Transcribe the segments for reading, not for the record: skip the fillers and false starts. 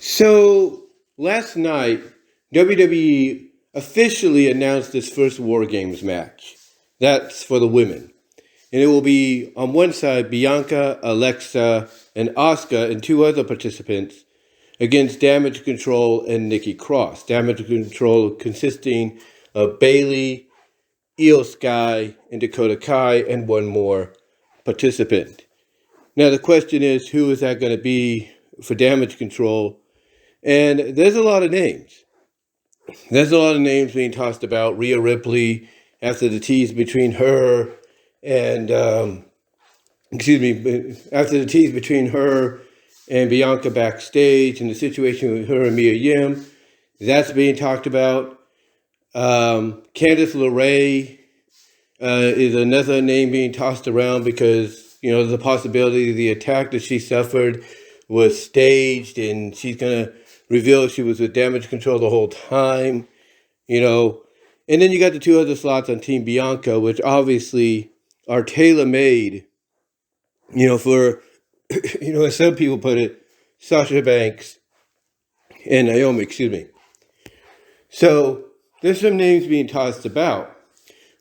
So last night, WWE officially announced its first War Games match. That's for the women. And it will be on one side Bianca, Alexa, and Asuka and two other participants against Damage Control and Nikki Cross. Damage Control consisting of Bailey, Io Sky, and Dakota Kai, and one more participant. Now the question is, who is that going to be for Damage Control? And there's a lot of names. There's a lot of names being tossed about. Rhea Ripley, after the tease between her and, after the tease between her and Bianca backstage and the situation with her and Mia Yim, that's being talked about. Candice LeRae is another name being tossed around because, there's a possibility the attack that she suffered was staged and she's going to reveal she was with Damage Control the whole time, And then you got the two other slots on Team Bianca, which obviously are tailor-made, for, as some people put it, Sasha Banks and Naomi, So there's some names being tossed about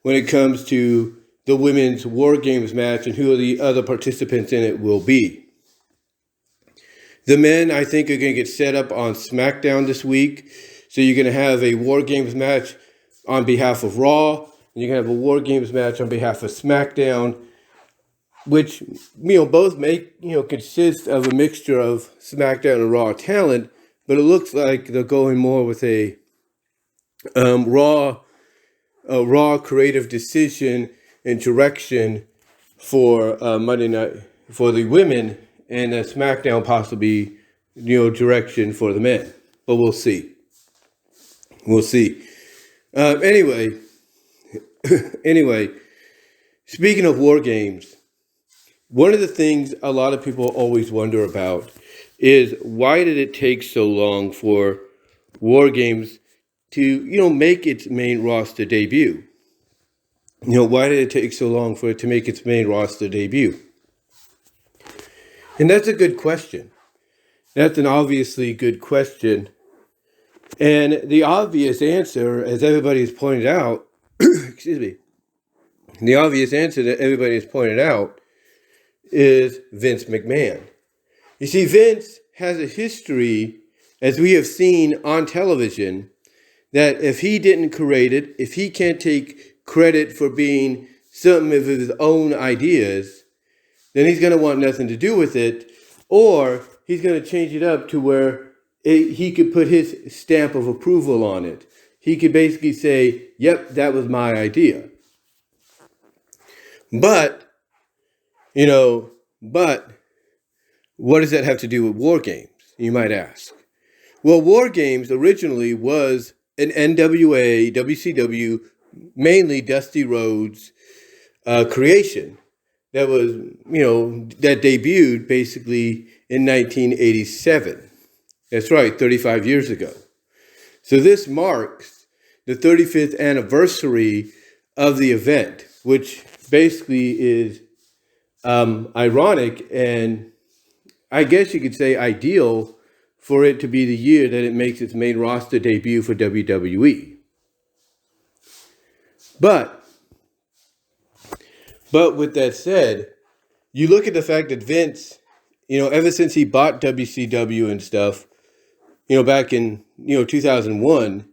when it comes to the women's War Games match and who the other participants in it will be. The men, I think, are going to get set up on SmackDown this week. So you're going to have a War Games match on behalf of Raw, and you're going to have a War Games match on behalf of SmackDown, which, both consist of a mixture of SmackDown and Raw talent, but it looks like they're going more with a Raw creative decision and direction for Monday night for the women, and a SmackDown possibly, direction for the men. But we'll see. Anyway, speaking of War Games, one of the things a lot of people always wonder about is why did it take so long for War Games to, make its main roster debut? Why did it take so long for it to make its main roster debut? And that's a good question. That's an obviously good question. And the obvious answer, as everybody has pointed out, the obvious answer that everybody has pointed out is Vince McMahon. You see, Vince has a history, as we have seen on television, that if he didn't create it, if he can't take credit for being some of his own ideas, then he's going to want nothing to do with it, or he's going to change it up to where he could put his stamp of approval on it. He could basically say, yep, that was my idea. But what does that have to do with War Games, you might ask? Well, War Games originally was an NWA, WCW, mainly Dusty Rhodes creation that was, that debuted basically in 1987. That's right, 35 years ago. So this marks the 35th anniversary of the event, which basically is ironic and I guess you could say ideal for it to be the year that it makes its main roster debut for WWE. But with that said, you look at the fact that Vince, ever since he bought WCW and stuff, back in, 2001,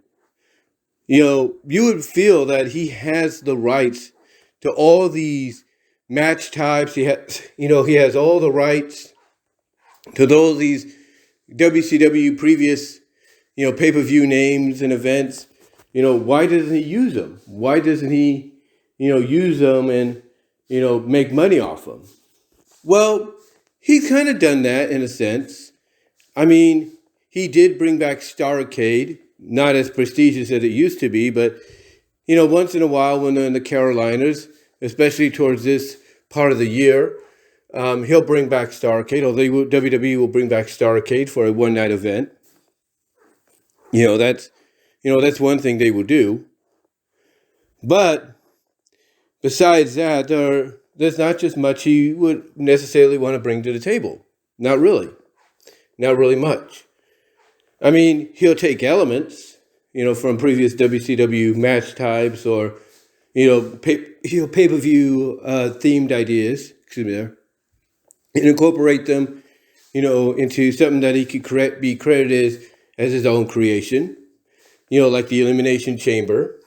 you would feel that he has the rights to all these match types. He has all the rights to all these WCW previous, pay-per-view names and events. Why doesn't he use them? Why doesn't he, use them and, make money off them? Well, he's kind of done that in a sense. I mean, he did bring back Starrcade, not as prestigious as it used to be, but, once in a while when they're in the Carolinas, especially towards this part of the year, he'll bring back Starrcade, although WWE will bring back Starrcade for a one-night event. That's one thing they will do. But besides that, there's not just much he would necessarily want to bring to the table. Not really much. I mean, he'll take elements, from previous WCW match types or, pay-per-view themed ideas, excuse me there, and incorporate them, into something that he could be credited as his own creation, like the Elimination Chamber.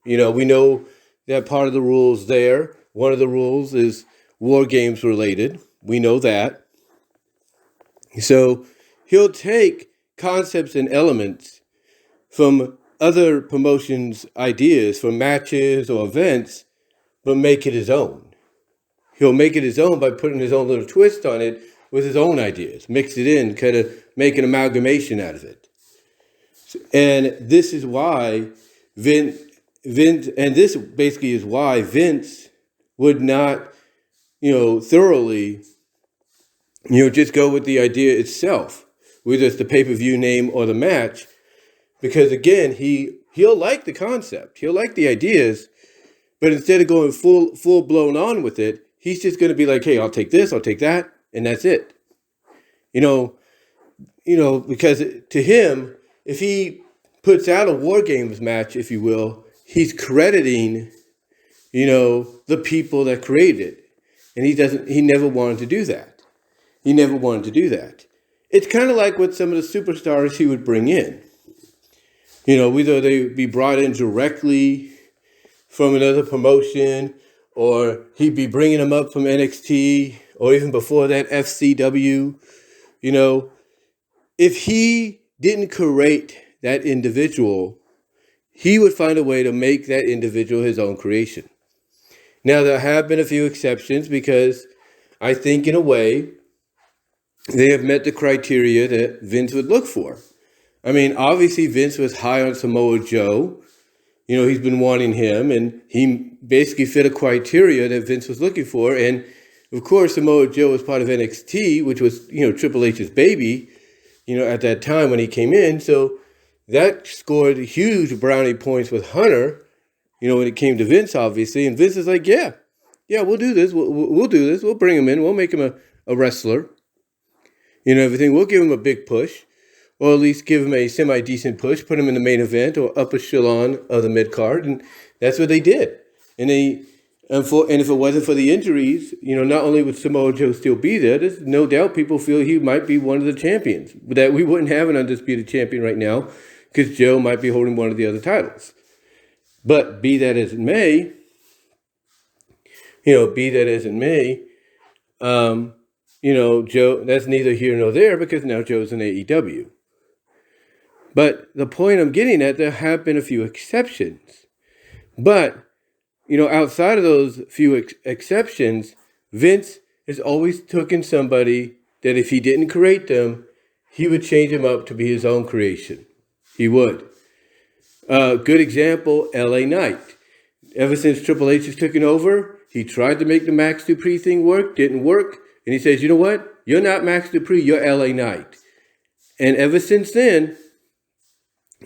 We know that part of the rules there, one of the rules is War Games related. We know that. So he'll take concepts and elements from other promotions' ideas, from matches or events, but make it his own. He'll make it his own by putting his own little twist on it with his own ideas, mix it in, kind of make an amalgamation out of it. And this is why Vince, and this basically is why Vince would not, thoroughly, just go with the idea itself, whether it's the pay-per-view name or the match, because again, he'll like the concept, he'll like the ideas, but instead of going full blown on with it, he's just going to be like, hey, I'll take this, I'll take that, and that's it. Because to him, if he puts out a War Games match, if you will, he's crediting, the people that created it. And he never wanted to do that. He never wanted to do that. It's kind of like what some of the superstars he would bring in. Whether they be brought in directly from another promotion, or he'd be bringing them up from NXT, or even before that, FCW. If he didn't create that individual, he would find a way to make that individual his own creation. Now, there have been a few exceptions because I think, in a way, they have met the criteria that Vince would look for. I mean, obviously, Vince was high on Samoa Joe. He's been wanting him, and he basically fit a criteria that Vince was looking for. And, of course, Samoa Joe was part of NXT, which was, Triple H's baby, at that time when he came in. So that scored huge brownie points with Hunter, when it came to Vince, obviously. And Vince is like, yeah, we'll do this. We'll do this. We'll bring him in. We'll make him a wrestler. Everything. We'll give him a big push, or at least give him a semi-decent push, put him in the main event or upper echelon of the mid-card. And that's what they did. And if it wasn't for the injuries, not only would Samoa Joe still be there, there's no doubt people feel he might be one of the champions. But that we wouldn't have an undisputed champion right now because Joe might be holding one of the other titles. But be that as it may, Joe, that's neither here nor there because now Joe's in AEW. But the point I'm getting at, there have been a few exceptions. But, outside of those few exceptions, Vince has always taken somebody that if he didn't create them, he would change them up to be his own creation. He would. Good example, LA Knight. Ever since Triple H has taken over, he tried to make the Max Dupree thing work, didn't work. And he says, you know what? You're not Max Dupree, you're LA Knight. And ever since then,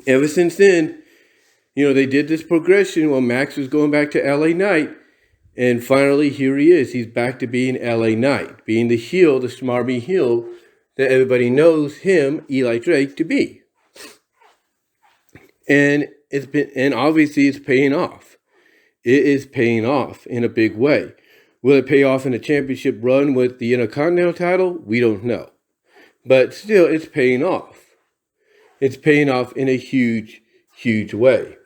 they did this progression while Max was going back to LA Knight. And finally, here he is. He's back to being LA Knight, being the heel, the smarmy heel that everybody knows him, Eli Drake, to be. And obviously it's paying off. It is paying off in a big way. Will it pay off in a championship run with the Intercontinental title? We don't know. But still, it's paying off. It's paying off in a huge, huge way.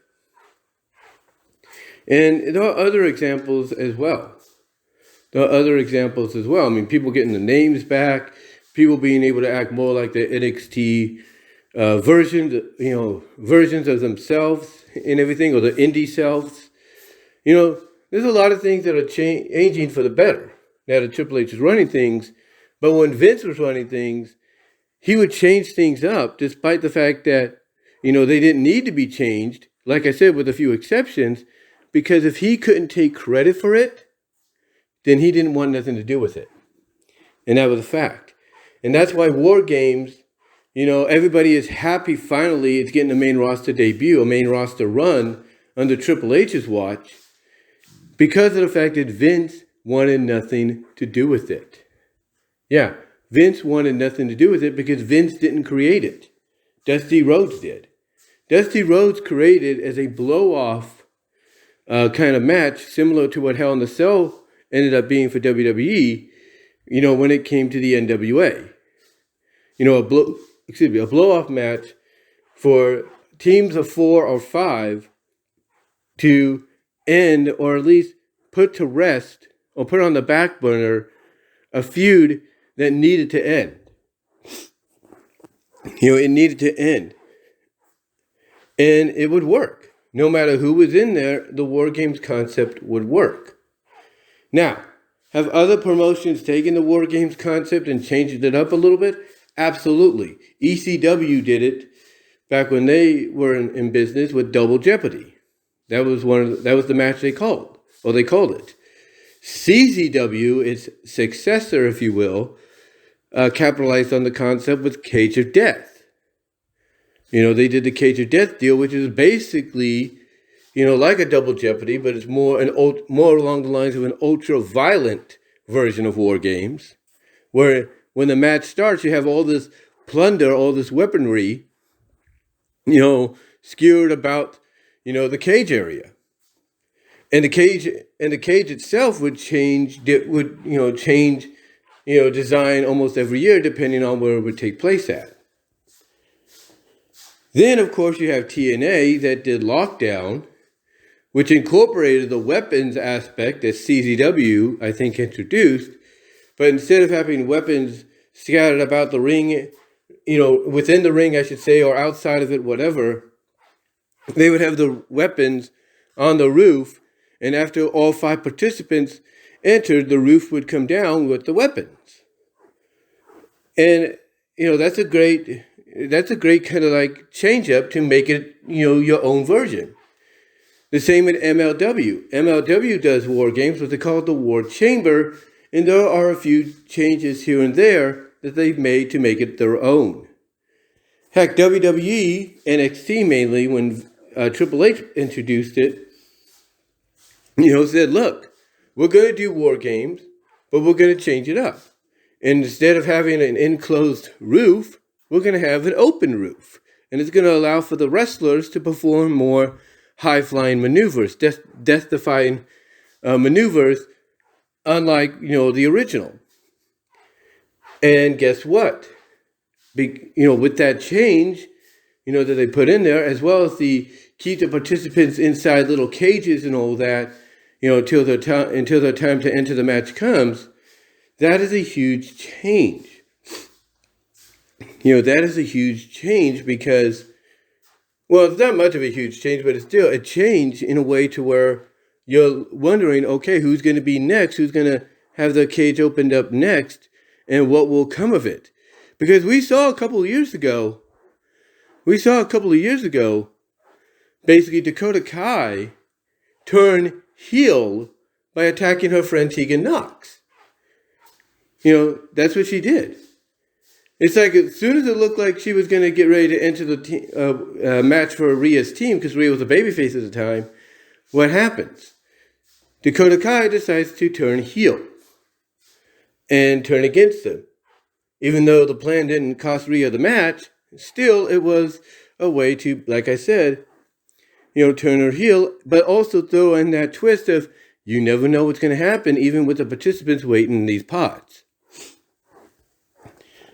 And there are other examples as well. I mean, people getting the names back, people being able to act more like the NXT versions of themselves and everything, or the indie selves. There's a lot of things that are changing for the better now that Triple H is running things. But when Vince was running things, he would change things up despite the fact that, they didn't need to be changed, like I said, with a few exceptions, because if he couldn't take credit for it, then he didn't want nothing to do with it. And that was a fact. And that's why War Games, everybody is happy finally it's getting a main roster debut, a main roster run under Triple H's watch, because of the fact that Vince wanted nothing to do with it. Yeah, Vince wanted nothing to do with it because Vince didn't create it. Dusty Rhodes did. Dusty Rhodes created as a blow-off kind of match, similar to what Hell in a Cell ended up being for WWE, when it came to the NWA. A blow-off match for teams of 4 or 5 to end, or at least put to rest, or put on the back burner, a feud that needed to end. It needed to end. And it would work. No matter who was in there, the War Games concept would work. Now, have other promotions taken the War Games concept and changed it up a little bit? Absolutely. ECW did it back when they were in business with Double Jeopardy. That was the match they called it. CZW, its successor, if you will, capitalized on the concept with Cage of Death. They did the Cage of Death deal, which is basically, like a Double Jeopardy, but it's more along the lines of an ultra-violent version of War Games, where when the match starts, you have all this plunder, all this weaponry, skewered about, the cage area. And the cage itself would change design almost every year, depending on where it would take place at. Then, of course, you have TNA that did Lockdown, which incorporated the weapons aspect that CZW, I think, introduced. But instead of having weapons scattered about the ring, within the ring, I should say, or outside of it, whatever, they would have the weapons on the roof, and after all 5 participants entered, the roof would come down with the weapons. And, that's a great kind of like change up to make it, your own version. The same with MLW. MLW does War Games, what they call the War Chamber, and there are a few changes here and there that they've made to make it their own. Heck, WWE, NXT mainly, when Triple H introduced it, said, look, we're going to do War Games, but we're going to change it up. And instead of having an enclosed roof, we're going to have an open roof. And it's going to allow for the wrestlers to perform more high-flying maneuvers, death-defying maneuvers, unlike, the original. And guess what? With that change, that they put in there, as well as the keep the participants inside little cages and all that, until their time to enter the match comes, that is a huge change. That is a huge change because, well, it's not much of a huge change, but it's still a change in a way to where you're wondering, okay, who's going to be next? Who's going to have the cage opened up next? And what will come of it? Because we saw a couple of years ago, basically Dakota Kai turn heel by attacking her friend Tegan Knox. That's what she did. It's like as soon as it looked like she was going to get ready to enter the match for Rhea's team, because Rhea was a babyface at the time, what happens? Dakota Kai decides to turn heel and turn against them. Even though the plan didn't cost Rhea the match, still it was a way to, like I said, turn her heel, but also throw in that twist of you never know what's going to happen, even with the participants waiting in these pods.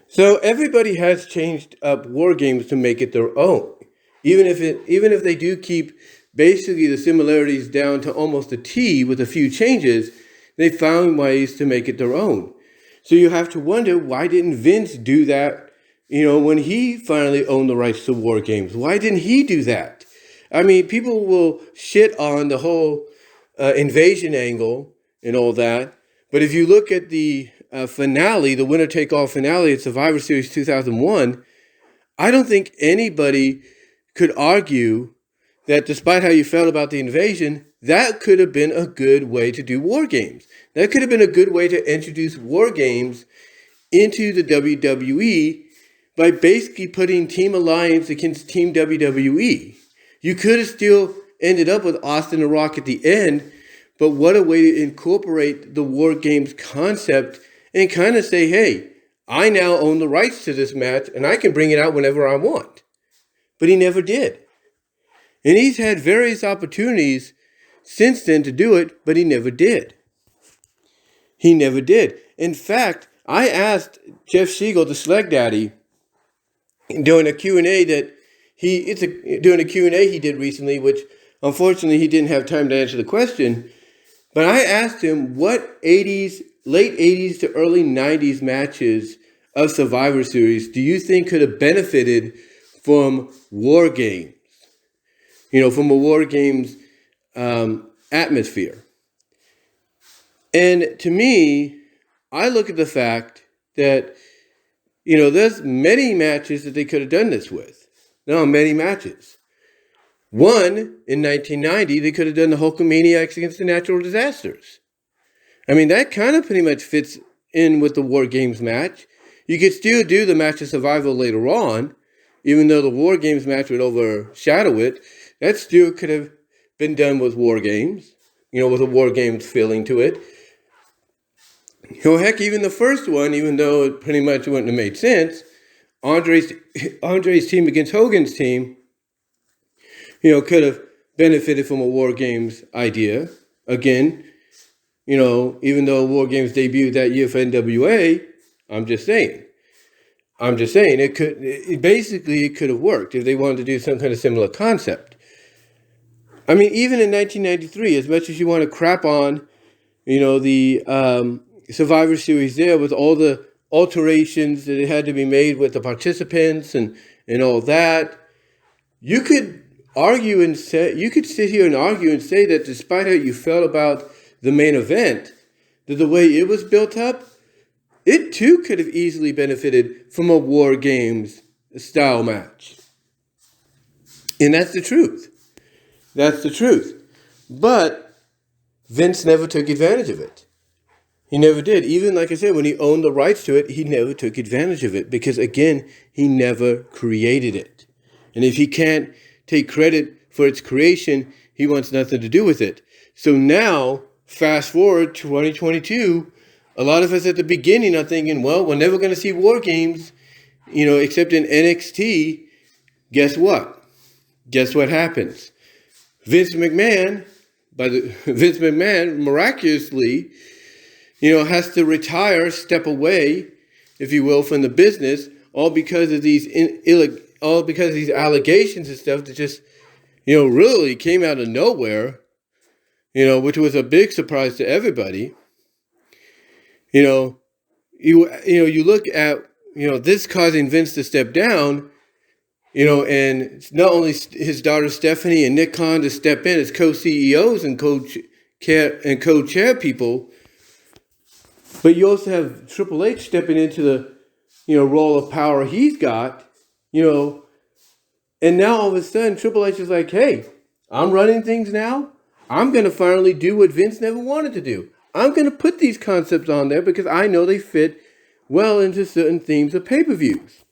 So everybody has changed up War Games to make it their own, even if they do keep basically the similarities down to almost a T with a few changes. They found ways to make it their own. So you have to wonder, why didn't Vince do that? When he finally owned the rights to War Games, why didn't he do that? I mean, people will shit on the whole invasion angle and all that, but if you look at the finale, the winner-take-all finale at Survivor Series 2001, I don't think anybody could argue that despite how you felt about the invasion, that could have been a good way to do War Games. That could have been a good way to introduce War Games into the WWE by basically putting Team Alliance against Team WWE. You could have still ended up with Austin and Rock at the end, but what a way to incorporate the War Games concept and kind of say, hey, I now own the rights to this match and I can bring it out whenever I want. but he never did. And he's had various opportunities since then to do it, but he never did. He never did. In fact, I asked Jeff Siegel, the Slug Daddy, during a Q&A during a Q&A he did recently, which unfortunately he didn't have time to answer the question. But I asked him what late 80s to early 90s matches of Survivor Series do you think could have benefited from War Games? From a War Games atmosphere. And to me, I look at the fact that, there's many matches that they could have done this with. No, many matches. One, in 1990, they could have done the Hulkamaniacs against the Natural Disasters. I mean, that kind of pretty much fits in with the War Games match. You could still do the match of survival later on, even though the War Games match would overshadow it. That still could have been done with War Games, with a War Games feeling to it. Heck, even the first one, even though it pretty much wouldn't have made sense, Andre's team against Hogan's team, could have benefited from a War Games idea. Again, even though War Games debuted that year for NWA, I'm just saying it could have worked if they wanted to do some kind of similar concept. I mean, even in 1993, as much as you want to crap on, the Survivor Series there with all the alterations that it had to be made with the participants and all that, you could sit here and argue and say that despite how you felt about the main event, that the way it was built up, it too could have easily benefited from a War Games style match. And that's the truth. That's the truth. But Vince never took advantage of it. He never did. Even, like I said, when he owned the rights to it, he never took advantage of it because, again, he never created it. And if he can't take credit for its creation, he wants nothing to do with it. So now, fast forward to 2022, a lot of us at the beginning are thinking, well, we're never going to see War Games, except in NXT. Guess what? Guess what happens? Vince McMahon miraculously, has to retire, step away, if you will, from the business, all because of these allegations and stuff that just, really came out of nowhere, which was a big surprise to everybody. You look at, this causing Vince to step down, and not only his daughter Stephanie and Nick Khan to step in as co-CEOs and co-chair people, but you also have Triple H stepping into the, role of power he's got, and now all of a sudden Triple H is like, hey, I'm running things now. I'm going to finally do what Vince never wanted to do. I'm going to put these concepts on there because I know they fit well into certain themes of pay-per-views.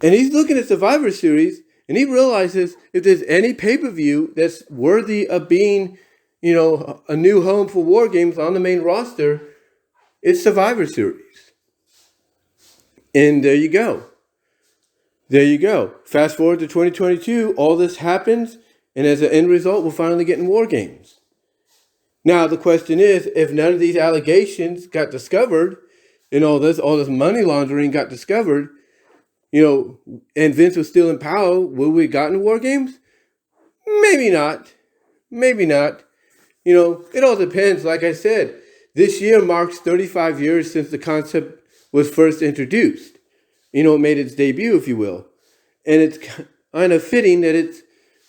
And he's looking at Survivor Series, and he realizes if there's any pay-per-view that's worthy of being, a new home for War Games on the main roster, it's Survivor Series. And there you go. There you go. Fast forward to 2022, all this happens, and as an end result, we're finally getting War Games. Now, the question is, if none of these allegations got discovered, and all this money laundering got discovered, and Vince was still in power, would we have gotten War Games? Maybe not. Maybe not. It all depends. Like I said, this year marks 35 years since the concept was first introduced. It made its debut, if you will. And it's kind of fitting that it's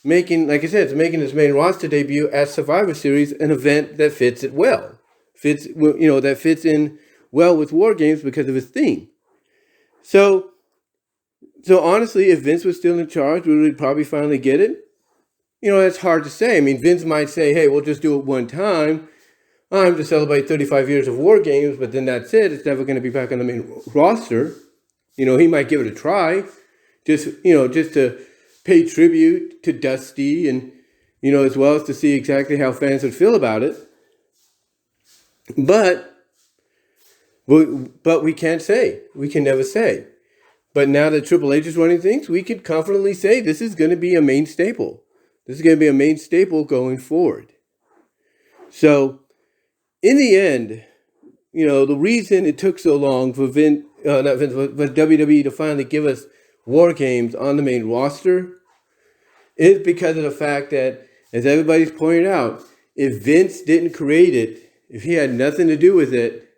making, like I said, it's making its main roster debut at Survivor Series, an event that fits it well. That fits in well with War Games because of its theme. So honestly, if Vince was still in charge, would we probably finally get it? It's hard to say. I mean, Vince might say, hey, we'll just do it one time. To celebrate 35 years of War Games, but then that's it. It's never going to be back on the main roster. He might give it a try, just to pay tribute to Dusty and, as well as to see exactly how fans would feel about it. But we can't say. We can never say. But now that Triple H is running things, we could confidently say this is going to be a main staple. This is going to be a main staple going forward. So, in the end, the reason it took so long for WWE to finally give us War Games on the main roster is because of the fact that, as everybody's pointed out, if Vince didn't create it, if he had nothing to do with it,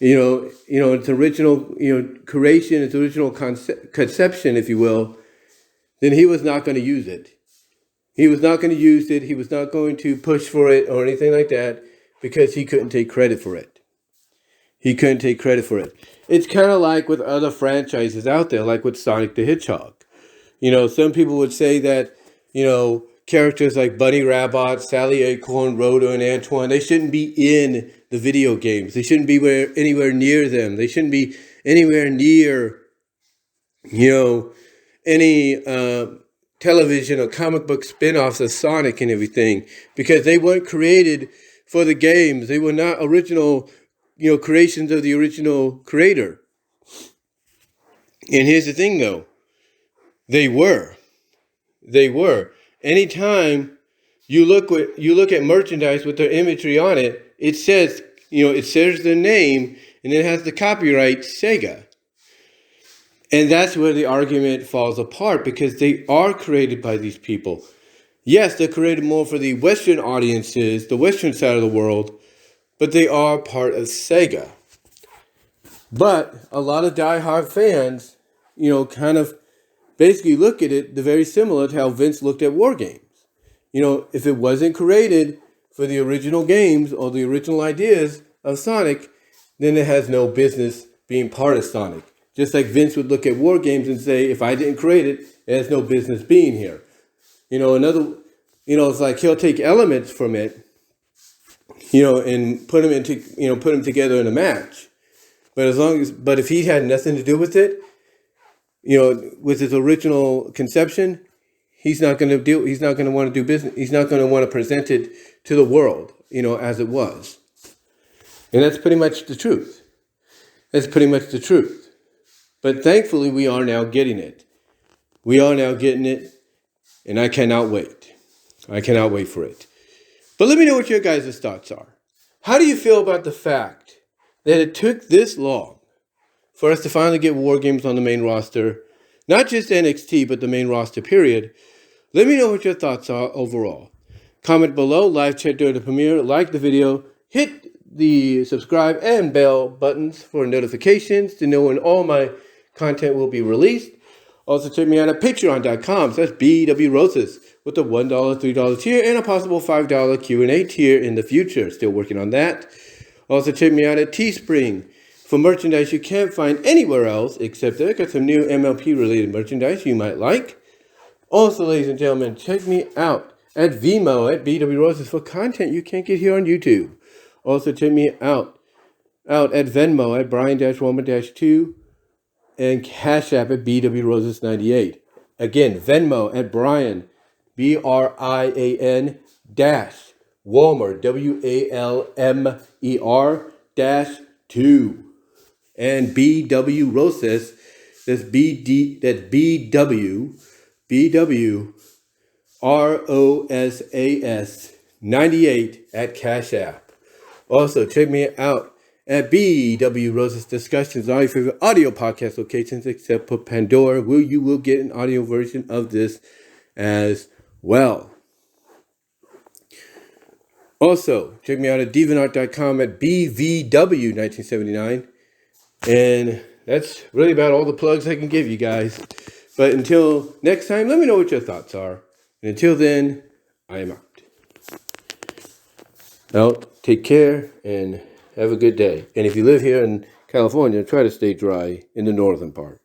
its original, creation, its original conception, if you will, then he was not going to use it. He was not going to use it. He was not going to push for it or anything like that because he couldn't take credit for it. He couldn't take credit for it. It's kind of like with other franchises out there, like with Sonic the Hedgehog. Some people would say that, characters like Bunny Rabbit, Sally Acorn, Rhoda, and Antoine, they shouldn't be in the video games. They shouldn't be anywhere near them. They shouldn't be anywhere near, any television or comic book spin-offs of Sonic and everything, because they weren't created for the games. They were not original, creations of the original creator. And here's the thing, though. They were. Anytime you look at merchandise with their imagery on it, it says, it says the name and it has the copyright Sega. And that's where the argument falls apart, because they are created by these people. Yes, they're created more for the Western audiences, the Western side of the world, but they are part of Sega. But a lot of diehard fans, kind of basically look at it very similar to how Vince looked at War Games. If it wasn't created for the original games or the original ideas of Sonic, then it has no business being part of Sonic. Just like Vince would look at War Games and say, if I didn't create it, it has no business being here. It's like he'll take elements from it, and put them together in a match. But if he had nothing to do with it, with his original conception, he's not going to want to do business. He's not going to want to present it to the world, as it was. And that's pretty much the truth. But thankfully, we are now getting it. And I cannot wait. For it. But let me know what your guys' thoughts are. How do you feel about the fact that it took this long for us to finally get War Games on the main roster? Not just NXT, but the main roster, period. Let me know what your thoughts are overall. Comment below, live chat during the premiere, like the video, hit the subscribe and bell buttons for notifications to know when all my content will be released. Also, check me out at patreon.com/BWRoses with a $1, $3 tier and a possible $5 Q&A tier in the future. Still working on that. Also, check me out at Teespring for merchandise you can't find anywhere else except there. Got some new MLP-related merchandise you might like. Also, ladies and gentlemen, check me out at VENMO at BWRoses for content you can't get here on YouTube. Also, check me out at VENMO at Brian-Woman-2 and Cash App at BWRoses98. Again, Venmo at Brian, BRIAN dash Walmer, WALMER dash 2. And BW Roses, that's BW ROSAS 98 at Cash App. Also, check me out at BW Roses Discussions, all your favorite audio podcast locations except for Pandora, where you will get an audio version of this as well. Also, check me out at deviantart.com at BVW1979. And that's really about all the plugs I can give you guys. But until next time, let me know what your thoughts are. And until then, I am out. Now, take care and have a good day. And if you live here in California, try to stay dry in the northern part.